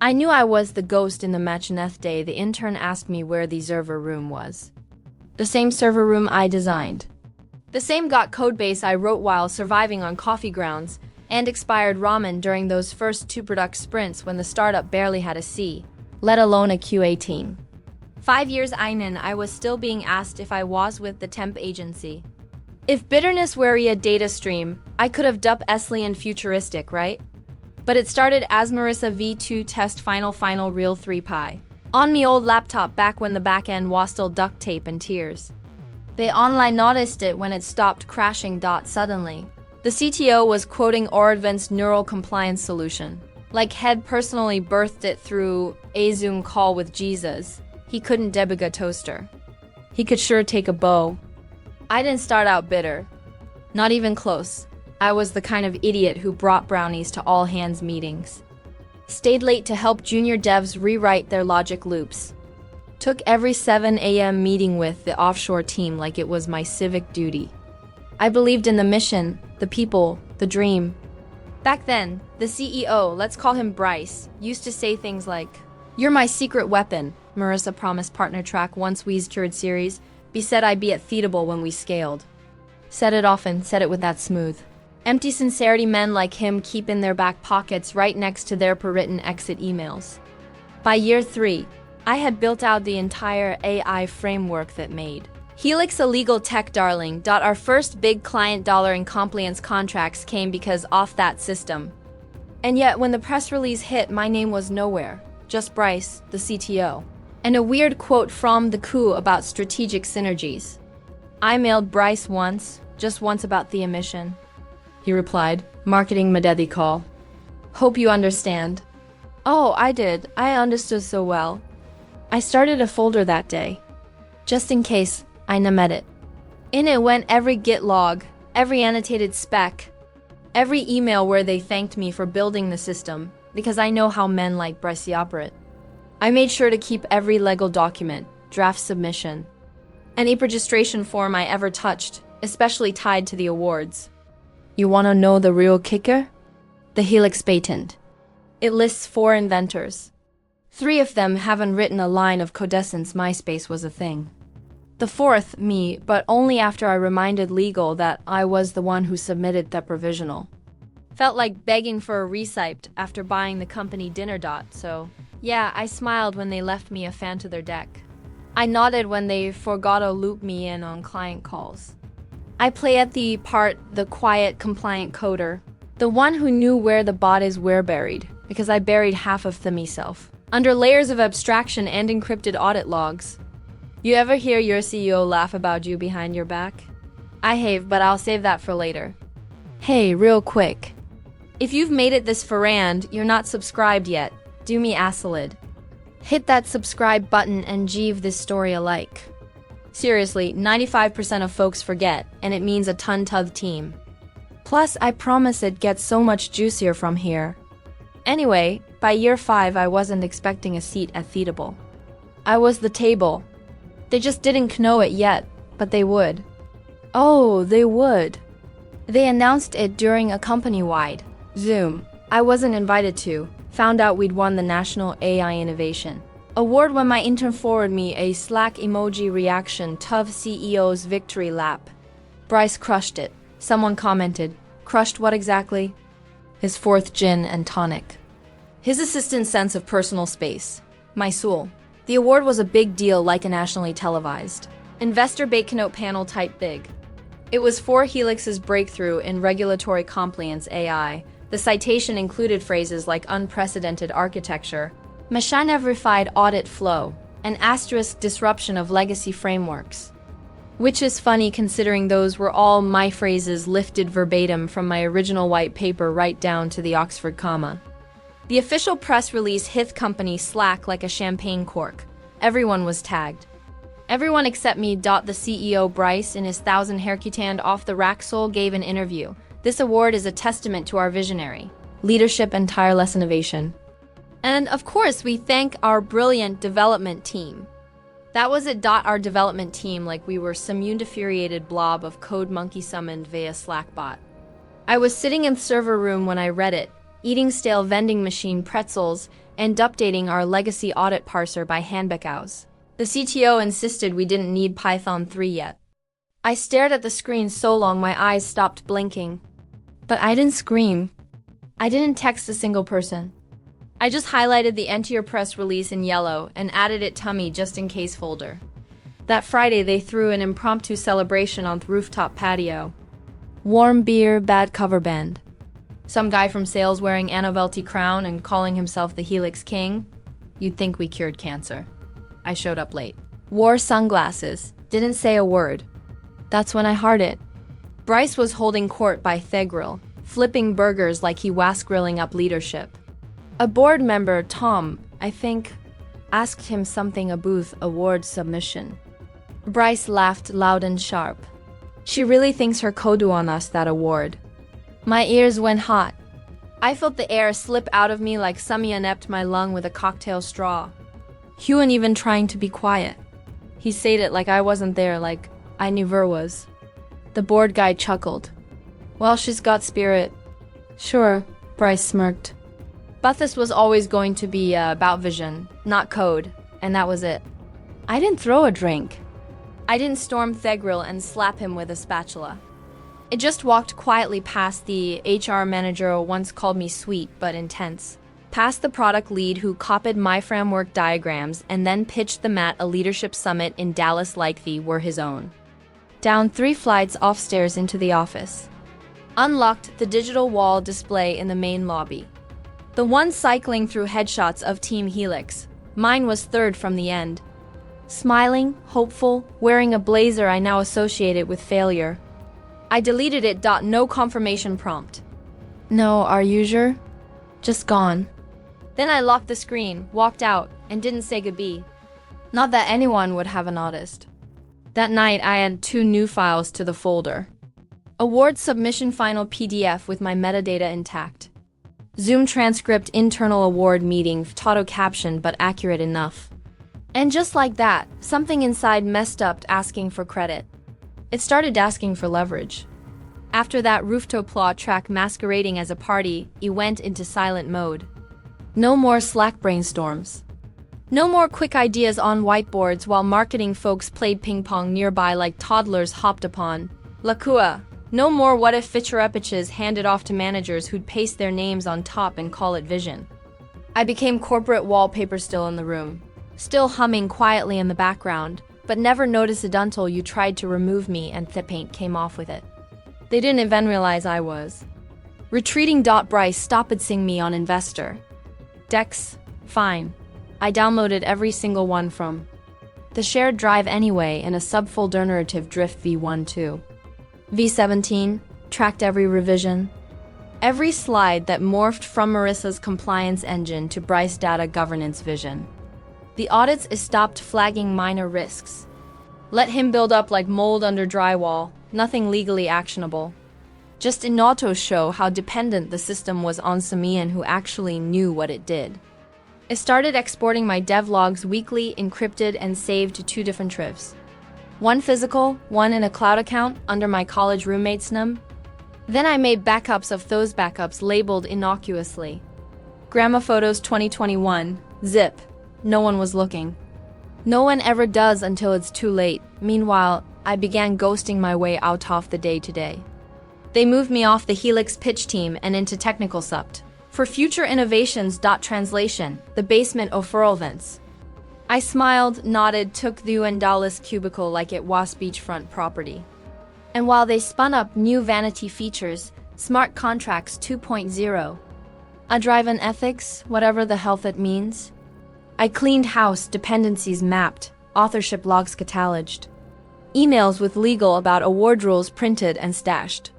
I knew I was the ghost in the matchneth day. The intern asked me where the server room was. The same server room I designed. The same got codebase I wrote while surviving on coffee grounds and expired ramen during those first 2 product sprints when the startup barely had a C, let alone a QA team. 5 years in, I was still being asked if I was with the temp agency. If bitterness were a data stream, I could have dubbed Esli and futuristic, right? But it started as Marissa V2 test final real 3 pi. On me old laptop back when the backend was still duct tape and tears. They online noticed it when it stopped crashing. Suddenly. The CTO was quoting Oradvent's neural compliance solution. Like head personally birthed it through a Zoom call with Jesus. He couldn't debug a toaster. He could sure take a bow. I didn't start out bitter. Not even close. I was the kind of idiot who brought brownies to all hands meetings. Stayed late to help junior devs rewrite their logic loops. Took every 7 a.m. meeting with the offshore team like it was my civic duty. I believed in the mission, the people, the dream. Back then, the CEO, let's call him Bryce, used to say things like, "You're my secret weapon," Marissa promised partner track once we cured series. Be said I'd be at Feedable when we scaled. Said it often, said it with that smooth. Empty sincerity men like him keep in their back pockets right next to their per-written exit emails. By year 3, I had built out the entire AI framework that made Helix a legal tech darling. Our first big client dollar in compliance contracts came because off that system. And yet when the press release hit, my name was nowhere, just Bryce, the CTO. And a weird quote from the coup about strategic synergies. I mailed Bryce once, just once about the emission. He replied, "Marketing Madedi call. Hope you understand." Oh, I did. I understood so well. I started a folder that day. Just in case I met it. In it went every Git log, every annotated spec, every email where they thanked me for building the system, because I know how men like Bryce operate. I made sure to keep every legal document, draft submission, any registration form I ever touched, especially tied to the awards. You want to know the real kicker? The Helix patent. It lists 4 inventors. 3 of them haven't written a line of code since MySpace was a thing. The 4th, me, but only after I reminded legal that I was the one who submitted the provisional. Felt like begging for a receipt after buying the company dinner. So, yeah, I smiled when they left me a fan to their deck. I nodded when they forgot to loop me in on client calls. I play at the part, the quiet, compliant coder, the one who knew where the bodies were buried, because I buried half of them myself, under layers of abstraction and encrypted audit logs. You ever hear your CEO laugh about you behind your back? I have, but I'll save that for later. Hey, real quick. If you've made it this far and you're not subscribed yet, do me a solid. Hit that subscribe button and give this story a like. Seriously, 95% of folks forget, and it means a ton to the team. Plus, I promise it gets so much juicier from here. Anyway, by year 5, I wasn't expecting a seat at Feedable. I was the table. They just didn't know it yet, but they would. Oh, they would. They announced it during a company-wide Zoom. I wasn't invited to. Found out we'd won the National AI Innovation Award when my intern forwarded me a Slack emoji reaction to CEO's victory lap. Bryce crushed it. Someone commented, "Crushed what exactly?" His 4th gin and tonic. His assistant's sense of personal space. My soul. The award was a big deal, like a nationally televised investor keynote panel type big. It was for Helix's breakthrough in regulatory compliance AI. The citation included phrases like unprecedented architecture, machine-verified audit flow, and asterisk disruption of legacy frameworks. Which is funny considering those were all my phrases lifted verbatim from my original white paper right down to the Oxford comma. The official press release hit company Slack like a champagne cork. Everyone was tagged. Everyone except me. The CEO Bryce, in his 1,000 haircut off the rack soul, gave an interview. This award is a testament to our visionary leadership and tireless innovation. And of course, we thank our brilliant development team. That was it. Our development team, like we were some infuriated blob of code monkey summoned via Slackbot. I was sitting in the server room when I read it, eating stale vending machine pretzels, and updating our legacy audit parser by handbeckows. The CTO insisted we didn't need Python 3 yet. I stared at the screen so long my eyes stopped blinking. But I didn't scream. I didn't text a single person. I just highlighted the enter your press release in yellow and added it tummy just in case folder. That Friday they threw an impromptu celebration on the rooftop patio. Warm beer, bad cover band. Some guy from sales wearing a novelty crown and calling himself the Helix King. You'd think we cured cancer. I showed up late. Wore sunglasses. Didn't say a word. That's when I heard it. Bryce was holding court by Thegril, flipping burgers like he was grilling up leadership. A board member, Tom, I think, asked him something about award submission. Bryce laughed loud and sharp. She really thinks her CODER on us that award. My ears went hot. I felt the air slip out of me like somebody inept my lung with a cocktail straw. Hugh ain't even trying to be quiet. He said it like I wasn't there, like I never was. The board guy chuckled. Well, she's got spirit. Sure, Bryce smirked. But this was always going to be about vision, not code, and that was it. I didn't throw a drink. I didn't storm Thegril and slap him with a spatula. I just walked quietly past the HR manager who once called me sweet but intense. Past the product lead who copied my framework diagrams and then pitched them at a leadership summit in Dallas like they were his own. Down 3 flights offstairs into the office. Unlocked the digital wall display in the main lobby. The one cycling through headshots of Team Helix. Mine was third from the end. Smiling, hopeful, wearing a blazer I now associated with failure. I deleted it. No confirmation prompt. No, are you sure? Just gone. Then I locked the screen, walked out, and didn't say goodbye. Not that anyone would have noticed. That night I had 2 new files to the folder. Award submission final PDF with my metadata intact. Zoom transcript internal award meeting auto caption but accurate enough. And just like that, something inside messed up asking for credit. It started asking for leverage. After that rooftop plot track masquerading as a party, it went into silent mode. No more Slack brainstorms. No more quick ideas on whiteboards while marketing folks played ping pong nearby like toddlers hopped upon Lakua. No more what-if feature epiches handed off to managers who'd paste their names on top and call it vision. I became corporate wallpaper still in the room, still humming quietly in the background, but never noticed it until you tried to remove me and the paint came off with it. They didn't even realize I was. Retreating. Bryce stopped sing me on Investor. Decks, fine. I downloaded every single one from the shared drive anyway in a subfolder narrative drift v12. V17, tracked every revision. Every slide that morphed from Marissa's compliance engine to Bryce data governance vision. The audits stopped flagging minor risks. Let him build up like mold under drywall, nothing legally actionable. Just in auto show how dependent the system was on someone who actually knew what it did. I started exporting my devlogs weekly, encrypted and saved to 2 different trivs. One physical, one in a cloud account under my college roommate's name. Then I made backups of those backups labeled innocuously. Grandma Photos 2021, zip. No one was looking. No one ever does until it's too late. Meanwhile, I began ghosting my way out of the day-to-day. They moved me off the Helix pitch team and into technical supt. For future innovations. Translation, the basement of events. I smiled, nodded, took the Dallas cubicle like it was beachfront property. And while they spun up new vanity features, smart contracts 2.0, a drive-in ethics, whatever the hell it means, I cleaned house, dependencies mapped, authorship logs cataloged, emails with legal about award rules printed and stashed.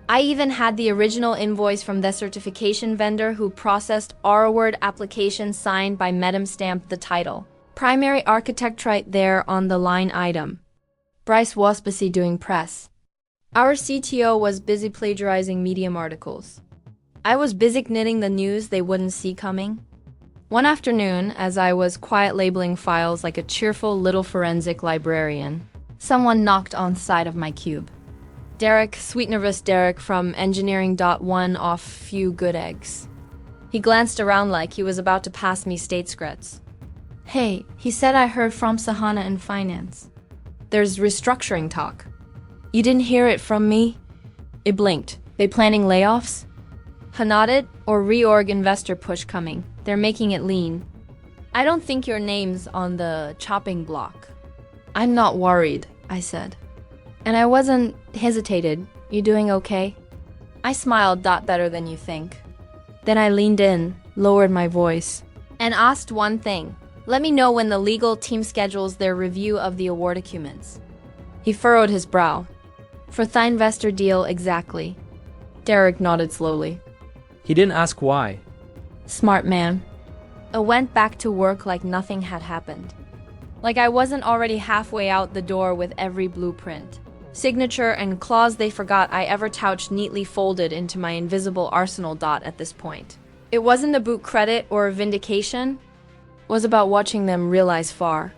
I even had the original invoice from the certification vendor who processed our award application signed by Medem stamped the title. Primary architect right there on the line item. Bryce was busy doing press. Our CTO was busy plagiarizing Medium articles. I was busy knitting the news they wouldn't see coming. One afternoon, as I was quiet labeling files like a cheerful little forensic librarian, someone knocked on the side of my cube. Derek, sweet nervous Derek from Engineering.1 off few good eggs. He glanced around like he was about to pass me state secrets. Hey, he said I heard from Sahana in finance. There's restructuring talk. You didn't hear it from me? It blinked. They planning layoffs? Ha nodded, or reorg investor push coming. They're making it lean. I don't think your name's on the chopping block. I'm not worried, I said. And I wasn't hesitated. You doing okay? I smiled, better than you think. Then I leaned in, lowered my voice, and asked one thing. Let me know when the legal team schedules their review of the award documents. He furrowed his brow. For the investor deal, exactly. Derek nodded slowly. He didn't ask why. Smart man. I went back to work like nothing had happened. Like I wasn't already halfway out the door with every blueprint, signature, and clause they forgot I ever touched neatly folded into my invisible arsenal. At this point, it wasn't a boot credit or a vindication. It was about watching them realize far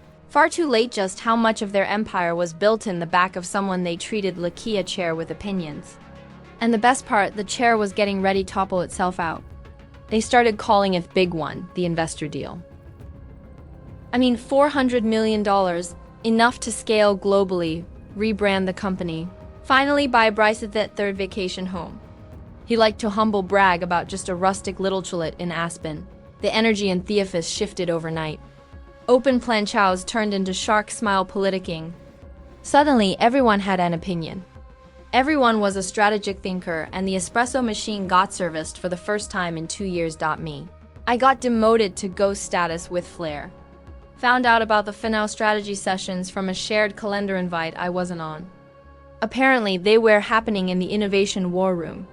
too late just how much of their empire was built in the back of someone they treated like a chair with opinions. And the best part, the chair was getting ready to topple itself out. They started calling it Big One, the investor deal. I mean, $400 million, enough to scale globally, rebrand the company, finally buy Bryce that third vacation home. He liked to humble brag about just a rustic little chalet in Aspen. The energy in Theophis shifted overnight. Open planchows turned into shark smile politicking. Suddenly, everyone had an opinion. Everyone was a strategic thinker, and the espresso machine got serviced for the first time in 2 years. Me. I got demoted to ghost status with flair. Found out about the final strategy sessions from a shared calendar invite I wasn't on. Apparently, they were happening in the Innovation War Room,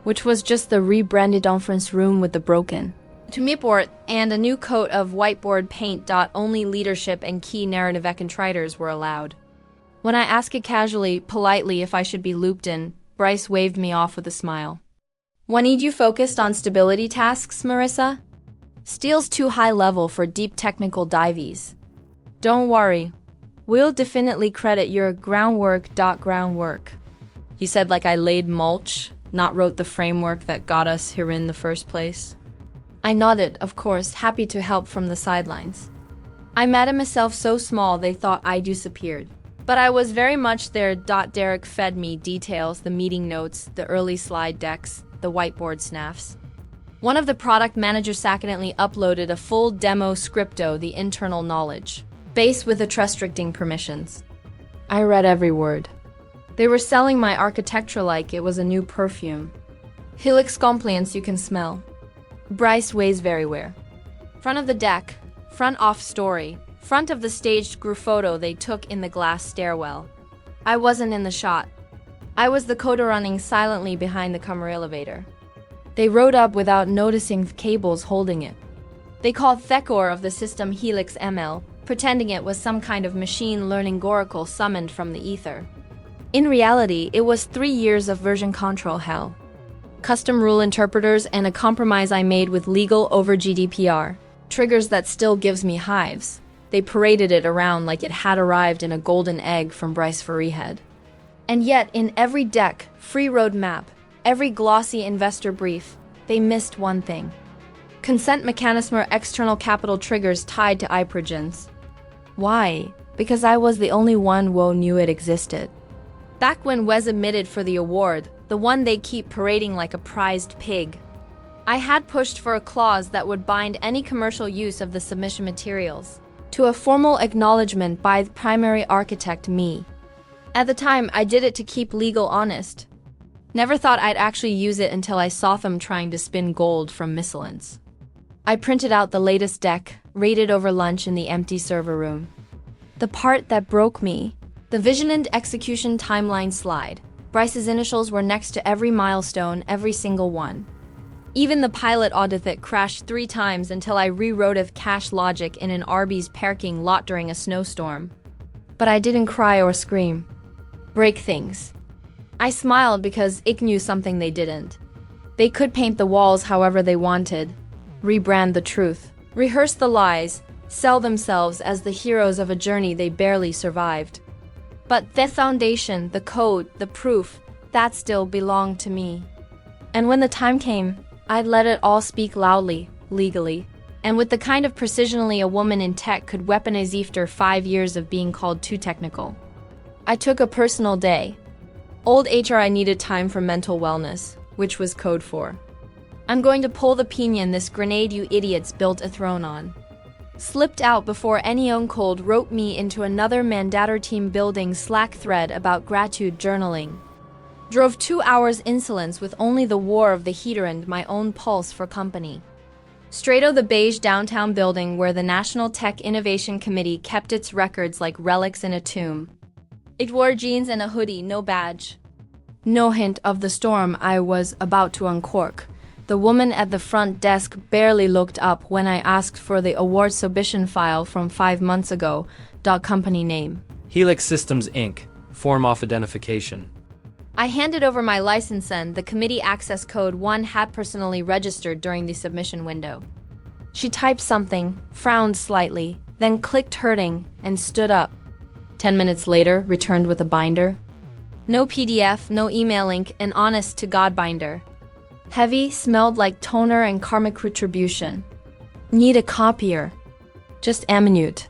which was just the rebranded conference room with the broken Tumiport and a new coat of whiteboard paint. Only leadership and key narrative contributors were allowed. When I asked it casually, politely, if I should be looped in, Bryce waved me off with a smile. When need you focused on stability tasks, Marissa? Steel's too high level for deep technical dives. Don't worry, we'll definitely credit your groundwork. Groundwork, he said like I laid mulch, not wrote the framework that got us here in the first place. I nodded, of course, happy to help from the sidelines. I made myself so small they thought I disappeared. But I was very much there. Derek fed me details, the meeting notes, the early slide decks, the whiteboard snaps. One of the product managers accidentally uploaded a full demo scripto, the internal knowledge base with the trust-restricting permissions. I read every word. They were selling my architecture like it was a new perfume. Helix compliance you can smell. Bryce weighs very where. Front of the deck, front off story. Front of the staged group photo they took in the glass stairwell. I wasn't in the shot. I was the CODER running silently behind the camera elevator. They rode up without noticing cables holding it. They called Thecor of the system Helix ML, pretending it was some kind of machine learning oracle summoned from the ether. In reality, it was 3 years of version control hell. Custom rule interpreters and a compromise I made with legal over GDPR. Triggers that still gives me hives. They paraded it around like it had arrived in a golden egg from Bryce Farihead. And yet, in every deck, free roadmap, every glossy investor brief, they missed one thing. Consent mechanism or external capital triggers tied to iProgens. Why? Because I was the only one who knew it existed. Back when Wes admitted for the award, the one they keep parading like a prized pig, I had pushed for a clause that would bind any commercial use of the submission materials to a formal acknowledgement by the primary architect, me. At the time, I did it to keep legal honest. Never thought I'd actually use it until I saw them trying to spin gold from miscellans. I printed out the latest deck, rated over lunch in the empty server room. The part that broke me, the vision and execution timeline slide. Bryce's initials were next to every milestone, every single one. Even the pilot audit that crashed 3 times until I rewrote of cache logic in an Arby's parking lot during a snowstorm. But I didn't cry or scream. Break things. I smiled because I knew something they didn't. They could paint the walls however they wanted, rebrand the truth, rehearse the lies, sell themselves as the heroes of a journey they barely survived. But the foundation, the code, the proof, that still belonged to me. And when the time came, I'd let it all speak loudly, legally, and with the kind of precisionally a woman in tech could weaponize after 5 years of being called too technical. I took a personal day. Old HRI needed time for mental wellness, which was code for. I'm going to pull the pinion this grenade you idiots built a throne on. Slipped out before any uncold wrote me into another mandator team building Slack thread about gratitude journaling. Drove 2 hours insolence with only the war of the heater and my own pulse for company. Straight of the beige downtown building where the National Tech Innovation Committee kept its records like relics in a tomb. It wore jeans and a hoodie, no badge. No hint of the storm I was about to uncork. The woman at the front desk barely looked up when I asked for the award submission file from 5 months ago. Company name. Helix Systems Inc. Form of identification. I handed over my license and the committee access code 1 had personally registered during the submission window. She typed something, frowned slightly, then clicked hurting, and stood up. 10 minutes later, returned with a binder. No PDF, no email link, an honest-to-God binder. Heavy, smelled like toner and karmic retribution. Need a copier. Just a minute.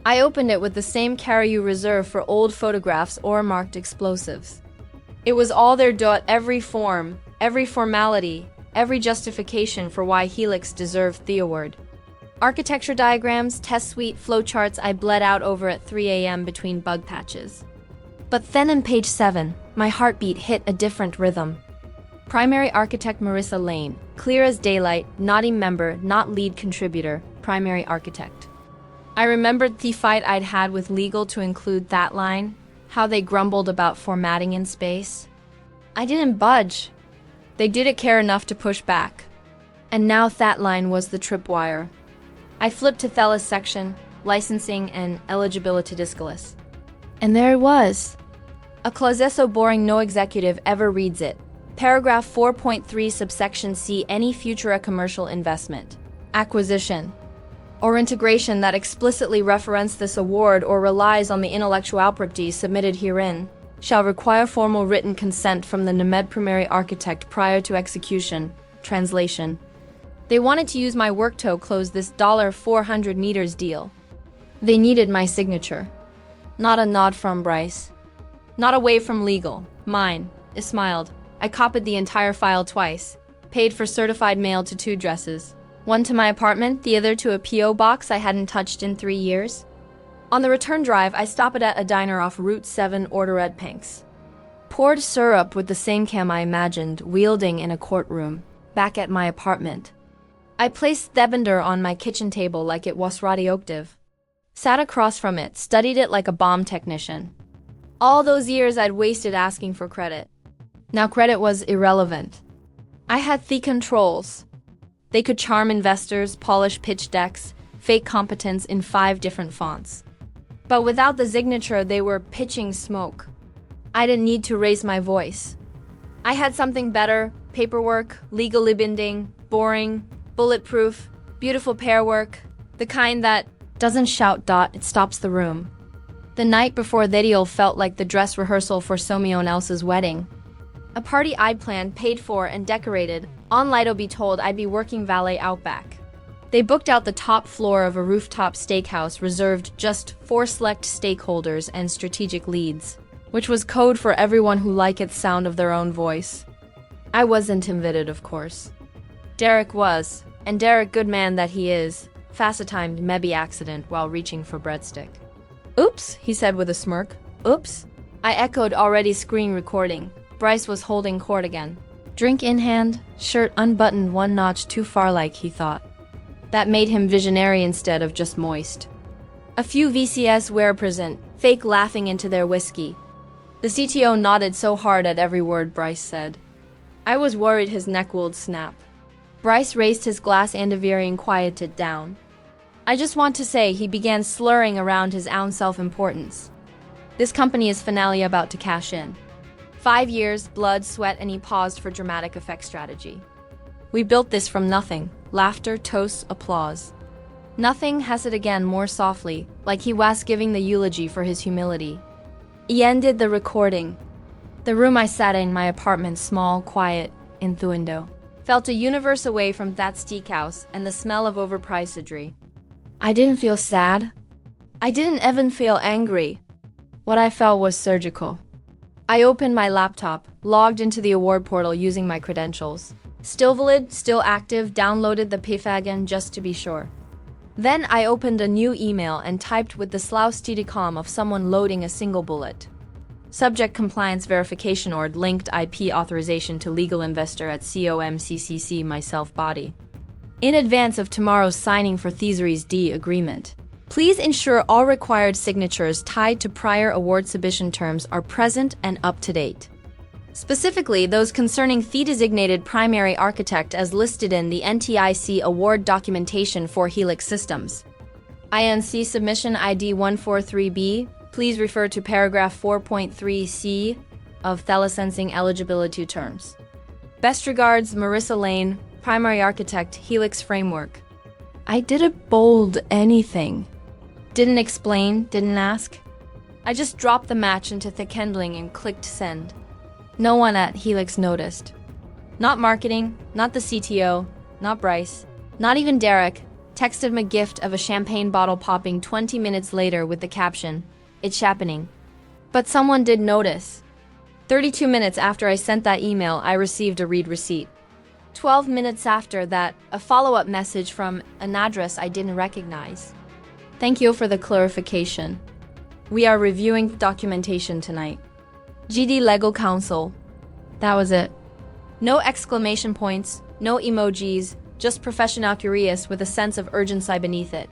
I opened it with the same care you reserve for old photographs or marked explosives. It was all there. Every form, every formality, every justification for why Helix deserved the award. Architecture diagrams, test suite, flowcharts I bled out over at 3 a.m. between bug patches. But then on page 7, my heartbeat hit a different rhythm. Primary architect Marissa Lane, clear as daylight, not a member, not lead contributor, primary architect. I remembered the fight I'd had with legal to include that line, how they grumbled about formatting in space. I didn't budge. They didn't care enough to push back. And now that line was the tripwire. I flipped to Thella's section, licensing and eligibility discless. And there it was. A clause so boring no executive ever reads it. Paragraph 4.3 subsection C, any future commercial investment, acquisition, or integration that explicitly reference this award or relies on the intellectual property submitted herein shall require formal written consent from the NMED primary architect prior to execution. Translation. They wanted to use my work to close this $400 meters deal. They needed my signature. Not a nod from Bryce. Not away from legal. Mine. I smiled. I copied the entire file twice. Paid for certified mail to 2 addresses. One to my apartment, the other to a P.O. box I hadn't touched in 3 years. On the return drive, I stopped at a diner off Route 7, ordered red pinks. Poured syrup with the same cam I imagined, wielding in a courtroom, back at my apartment. I placed Devender on my kitchen table like it was radioactive. Sat across from it, studied it like a bomb technician. All those years I'd wasted asking for credit. Now credit was irrelevant. I had the controls. They could charm investors, polish pitch decks, fake competence in 5 different fonts. But without the signature, they were pitching smoke. I didn't need to raise my voice. I had something better, paperwork, legally binding, boring, bulletproof, beautiful pair work, the kind that doesn't shout. It stops the room. The night before the deal felt like the dress rehearsal for someone else's wedding. A party I'd planned, paid for, and decorated. On Lido be told I'd be working valet out back. They booked out the top floor of a rooftop steakhouse reserved just for select stakeholders and strategic leads, which was code for everyone who liked the sound of their own voice. I wasn't invited, of course. Derek was, and Derek, good man that he is, fast-timed maybe accident while reaching for breadstick. Oops, he said with a smirk. Oops. I echoed, already screen recording. Bryce was holding court again. Drink in hand, shirt unbuttoned 1 notch too far, like he thought. That made him visionary instead of just moist. A few VCS were present, fake laughing into their whiskey. The CTO nodded so hard at every word Bryce said. I was worried his neck would snap. Bryce raised his glass and veering quieted down. I just want to say, he began slurring around his own self-importance. This company is finally about to cash in. 5 years, blood, sweat, and he paused for dramatic effect strategy. We built this from nothing. Laughter, toasts, applause. Nothing, has it again more softly, like he was giving the eulogy for his humility. He ended the recording. The room I sat in, my apartment, small, quiet, in the window. Felt a universe away from that steakhouse and the smell of overpricedry. I didn't feel sad. I didn't even feel angry. What I felt was surgical. I opened my laptop, logged into the award portal using my credentials. Still valid, still active, downloaded the PIFAGN just to be sure. Then I opened a new email and typed with the slaustidicom of someone loading a single bullet. Subject compliance verification or linked IP authorization to legal investor at COMCCC myself body. In advance of tomorrow's signing for Thesaurus D agreement, please ensure all required signatures tied to prior award submission terms are present and up to date. Specifically, those concerning the designated primary architect as listed in the NTIC award documentation for Helix Systems. INC submission ID 143B, please refer to paragraph 4.3c of Thelesensing eligibility terms. Best regards, Marissa Lane, primary architect, Helix Framework. I didn't bold anything. Didn't explain, didn't ask. I just dropped the match into the kindling and clicked send. No one at Helix noticed. Not marketing, not the CTO, not Bryce, not even Derek. Texted him a gift of a champagne bottle popping 20 minutes later with the caption, "It's happening." But someone did notice. 32 minutes after I sent that email, I received a read receipt. 12 minutes after that, a follow-up message from an address I didn't recognize. Thank you for the clarification. We are reviewing documentation tonight. GD Legal Counsel. That was it. No exclamation points, no emojis, just professional curious with a sense of urgency beneath it.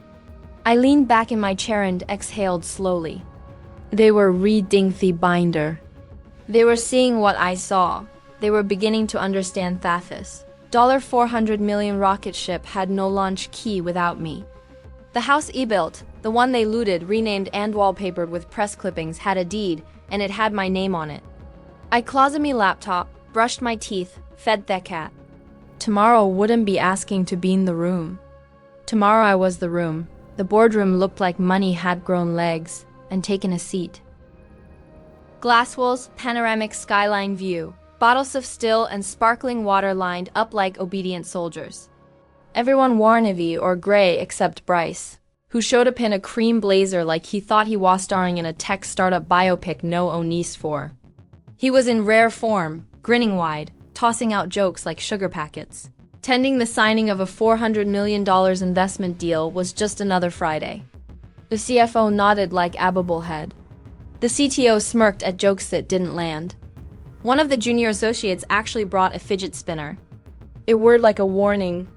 I leaned back in my chair and exhaled slowly. They were reading the binder. They were seeing what I saw. They were beginning to understand Thetis. $400 million rocket ship had no launch key without me. The house E-built, the one they looted, renamed and wallpapered with press clippings, had a deed, and it had my name on it. I closed my laptop, brushed my teeth, fed the cat. Tomorrow wouldn't be asking to be in the room. Tomorrow I was the room. The boardroom looked like money had grown legs and taken a seat. Glass walls, panoramic skyline view, bottles of still and sparkling water lined up like obedient soldiers. Everyone wore navy or gray except Bryce, who showed up in a cream blazer like he thought he was starring in a tech startup biopic no Onise for. He was in rare form, grinning wide, tossing out jokes like sugar packets. Tending the signing of a $400 million investment deal was just another Friday. The CFO nodded like Ababul head. The CTO smirked at jokes that didn't land. One of the junior associates actually brought a fidget spinner. It whirred like a warning.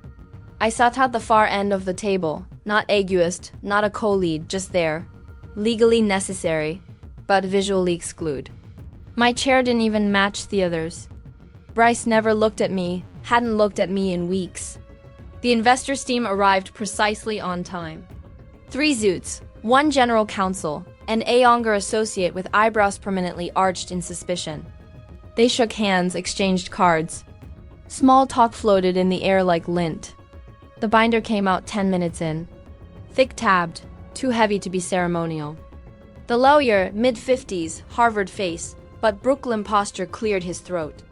I sat at the far end of the table, not aguist, not a co-lead, just there. Legally necessary, but visually exclude. My chair didn't even match the others. Bryce never looked at me, hadn't looked at me in weeks. The investors' team arrived precisely on time. 3 Zoots, 1 general counsel, and a younger associate with eyebrows permanently arched in suspicion. They shook hands, exchanged cards. Small talk floated in the air like lint. The binder came out 10 minutes in. Thick-tabbed, too heavy to be ceremonial. The lawyer, mid-50s, Harvard face, but Brooklyn posture cleared his throat.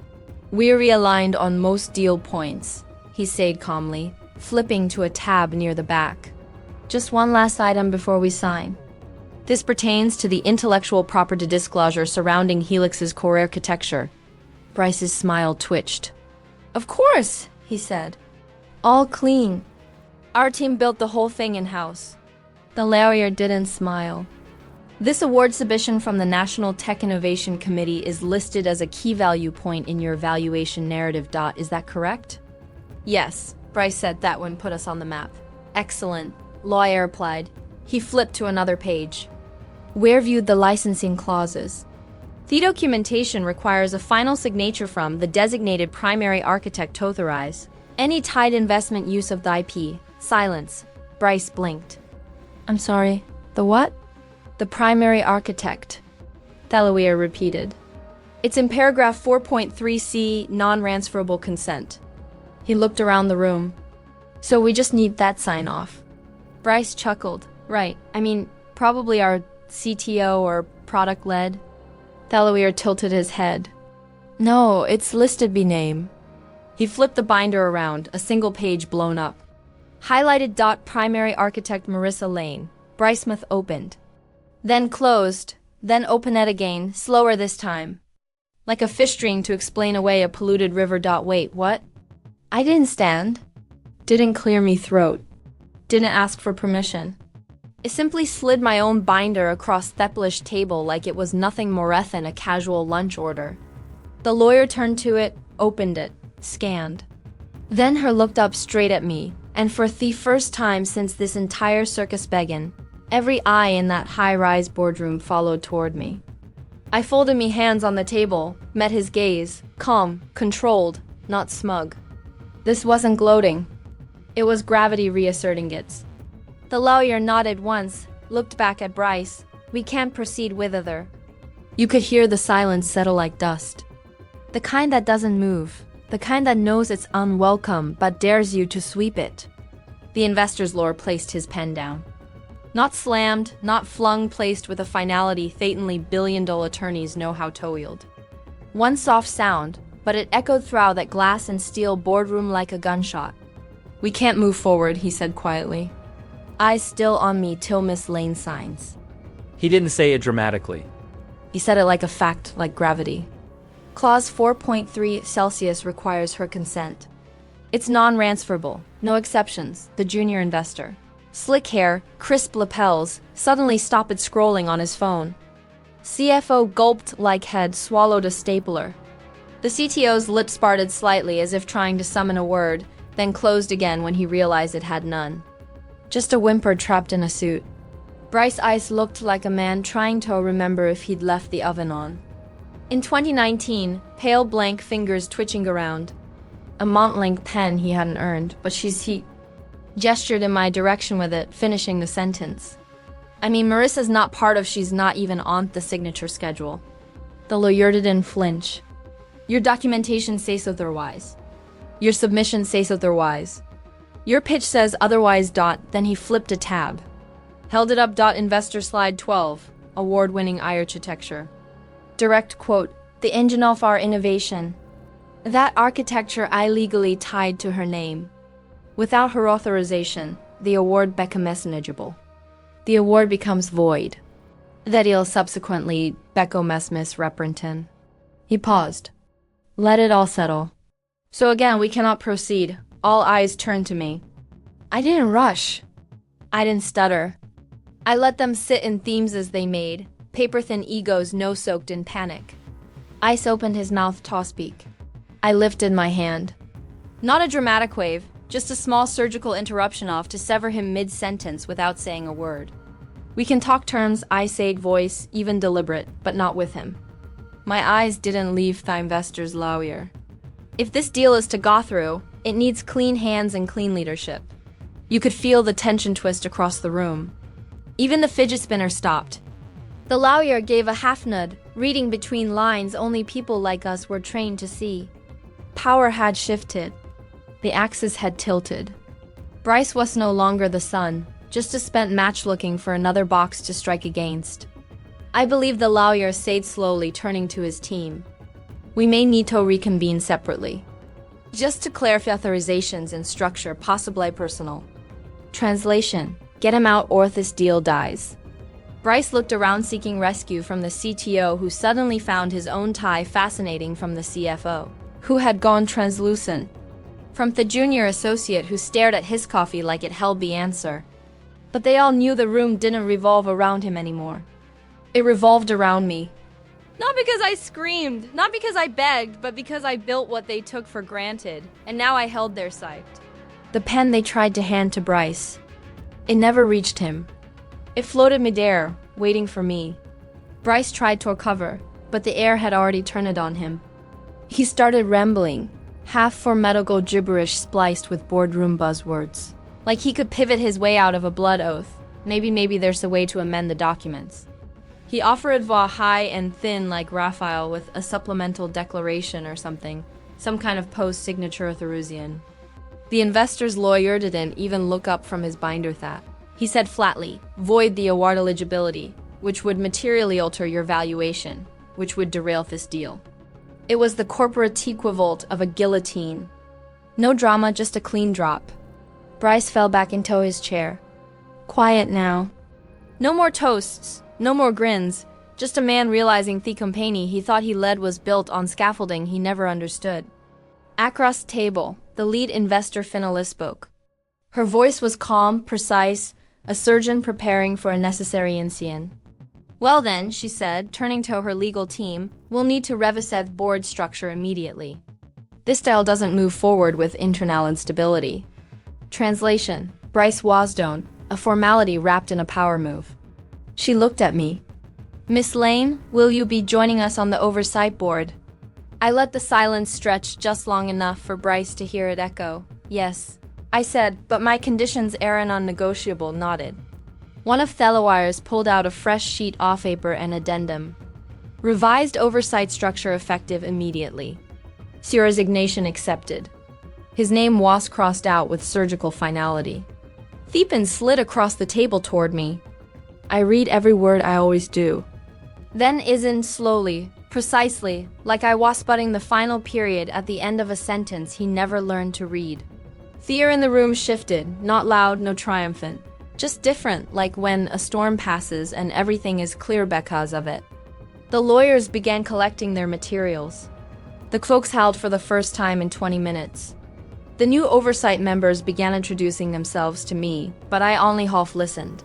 "We're realigned on most deal points," he said calmly, flipping to a tab near the back. "Just one last item before we sign. This pertains to the intellectual property disclosure surrounding Helix's core architecture." Bryce's smile twitched. "Of course," he said. "All clean. Our team built the whole thing in-house." The lawyer didn't smile. "This award submission from the National Tech Innovation Committee is listed as a key value point in your evaluation narrative. Is that correct?" "Yes," Bryce said. "That one put us on the map." "Excellent," lawyer replied. He flipped to another page. "Where viewed the licensing clauses?" The documentation requires a final signature from the designated primary architect to authorize any tied investment use of the IP. Silence. Bryce blinked. "I'm sorry, the what?" "The primary architect," Delaware repeated. "It's in paragraph 4.3c, non-transferable consent." He looked around the room. "So we just need that sign-off." Bryce chuckled. "Right, I mean, probably our CTO or product-led." Delaware tilted his head. "No, it's listed by name." He flipped the binder around, a single page blown up. Highlighted dot primary architect Marissa Lane. Bricemouth opened. Then closed, then open it again, slower this time. Like a fish string to explain away a polluted river. Wait, what? I didn't stand. Didn't clear me throat. Didn't ask for permission. I simply slid my own binder across Theplish table like it was nothing more than a casual lunch order. The lawyer turned to it, opened it, scanned. Then her looked up straight at me, and for the first time since this entire circus began, every eye in that high-rise boardroom followed toward me. I folded me hands on the table, met his gaze, calm, controlled, not smug. This wasn't gloating. It was gravity reasserting its. The lawyer nodded once, looked back at Bryce. We can't proceed with other. You could hear the silence settle like dust. The kind that doesn't move, the kind that knows it's unwelcome but dares you to sweep it. The investor's lawyer placed his pen down. Not slammed, not flung, placed with a finality faintly billion-dollar attorneys know how to wield. One soft sound, but it echoed throughout that glass and steel boardroom like a gunshot. We can't move forward, he said quietly. Eyes still on me till Miss Lane signs. He didn't say it dramatically. He said it like a fact, like gravity. Clause 4.3 Celsius requires her consent. It's non-transferable, no exceptions, the junior investor. Slick hair, crisp lapels, suddenly stopped scrolling on his phone. CFO gulped like head swallowed a stapler. The CTO's lips parted slightly as if trying to summon a word, then closed again when he realized it had none. Just a whimper trapped in a suit. Bryce's eyes looked like a man trying to remember if he'd left the oven on. In 2019, pale blank fingers twitching around. A Montlink pen he hadn't earned, but he gestured in my direction with it, finishing the sentence. I mean, Marissa's not part of, she's not even on the signature schedule. The lawyer didn't flinch. Your documentation says otherwise. Your submission says otherwise. Your pitch says otherwise. Then he flipped a tab. Held it up. Investor slide 12, award-winning architecture. Direct quote, the engine of our innovation. That architecture I legally tied to her name. Without her authorization, the award becomes negligible. The award becomes void. That he'll subsequently becomes misrepresented. He paused. Let it all settle. So again, we cannot proceed. All eyes turned to me. I didn't rush. I didn't stutter. I let them sit in themes as they made, paper-thin egos no-soaked in panic. Ice opened his mouth to speak. I lifted my hand. Not a dramatic wave, just a small surgical interruption off to sever him mid-sentence without saying a word. We can talk terms, I said, voice, even deliberate, but not with him. My eyes didn't leave the investor's lawyer. If this deal is to go through, it needs clean hands and clean leadership. You could feel the tension twist across the room. Even the fidget spinner stopped. The lawyer gave a half nod, reading between lines only people like us were trained to see. Power had shifted. The axis had tilted. Bryce was no longer the sun, just a spent match looking for another box to strike against. I believe the lawyer said slowly, turning to his team. We may need to reconvene separately. Just to clarify authorizations and structure, possibly personal. Translation, get him out or this deal dies. Bryce looked around seeking rescue from the CTO, who suddenly found his own tie fascinating, from the CFO, who had gone translucent, from the junior associate who stared at his coffee like it held the answer. But they all knew the room didn't revolve around him anymore. It revolved around me. Not because I screamed, not because I begged, but because I built what they took for granted, and now I held their sight. The pen they tried to hand to Bryce. It never reached him. It floated midair, waiting for me. Bryce tried to recover, but the air had already turned on him. He started rambling, half formidable gibberish spliced with boardroom buzzwords. Like he could pivot his way out of a blood oath. Maybe there's a way to amend the documents. He offered va high and thin like Raphael with a supplemental declaration or something, some kind of post-signature Therusian. The investor's lawyer didn't even look up from his binder that. He said flatly, void the award eligibility, which would materially alter your valuation, which would derail this deal. It was the corporate equivalent of a guillotine, No drama, just a clean drop. Bryce fell back into his chair. Quiet now. No more toasts, no more grins. Just a man realizing the company he thought he led was built on scaffolding he never understood. Across the table, the lead investor finalist spoke. Her voice was calm, precise, a surgeon preparing for a necessary incision. Well then, she said, turning to her legal team, we'll need to revisit board structure immediately. This style doesn't move forward with internal instability. Translation: Bryce Wasdone, a formality wrapped in a power move. She looked at me. Miss Lane, will you be joining us on the oversight board? I let the silence stretch just long enough for Bryce to hear it echo. Yes, I said, but my conditions are non-negotiable. Nodded. One of Thelawires pulled out a fresh sheet of paper and addendum. Revised oversight structure effective immediately. Your resignation accepted. His name was crossed out with surgical finality. Thepin slid across the table toward me. I read every word, I always do. Then isn't slowly, precisely, like I was sputting the final period at the end of a sentence he never learned to read. The air in the room shifted, not loud, no triumphant. Just different, like when a storm passes and everything is clear because of it. The lawyers began collecting their materials. The folks held for the first time in 20 minutes. The new oversight members began introducing themselves to me, but I only half listened.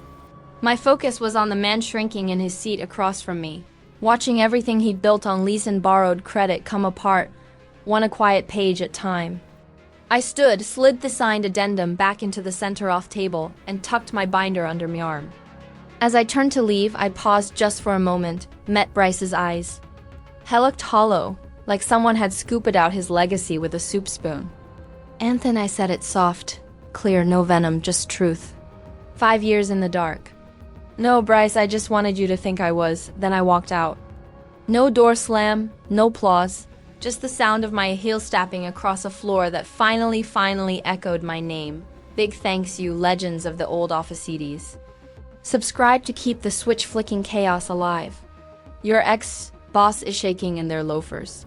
My focus was on the man shrinking in his seat across from me, watching everything he'd built on lease and borrowed credit come apart, one a quiet page at a time. I stood, slid the signed addendum back into the center-off table, and tucked my binder under my arm. As I turned to leave, I paused just for a moment, met Bryce's eyes. He looked hollow, like someone had scooped out his legacy with a soup spoon. Anthony, I said it soft, clear, no venom, just truth. 5 years in the dark. No, Bryce, I just wanted you to think I was, then I walked out. No door slam, no applause. Just the sound of my heel stamping across a floor that finally echoed my name. Big thanks you, legends of the old officees. Subscribe to keep the switch-flicking chaos alive. Your ex-boss is shaking in their loafers.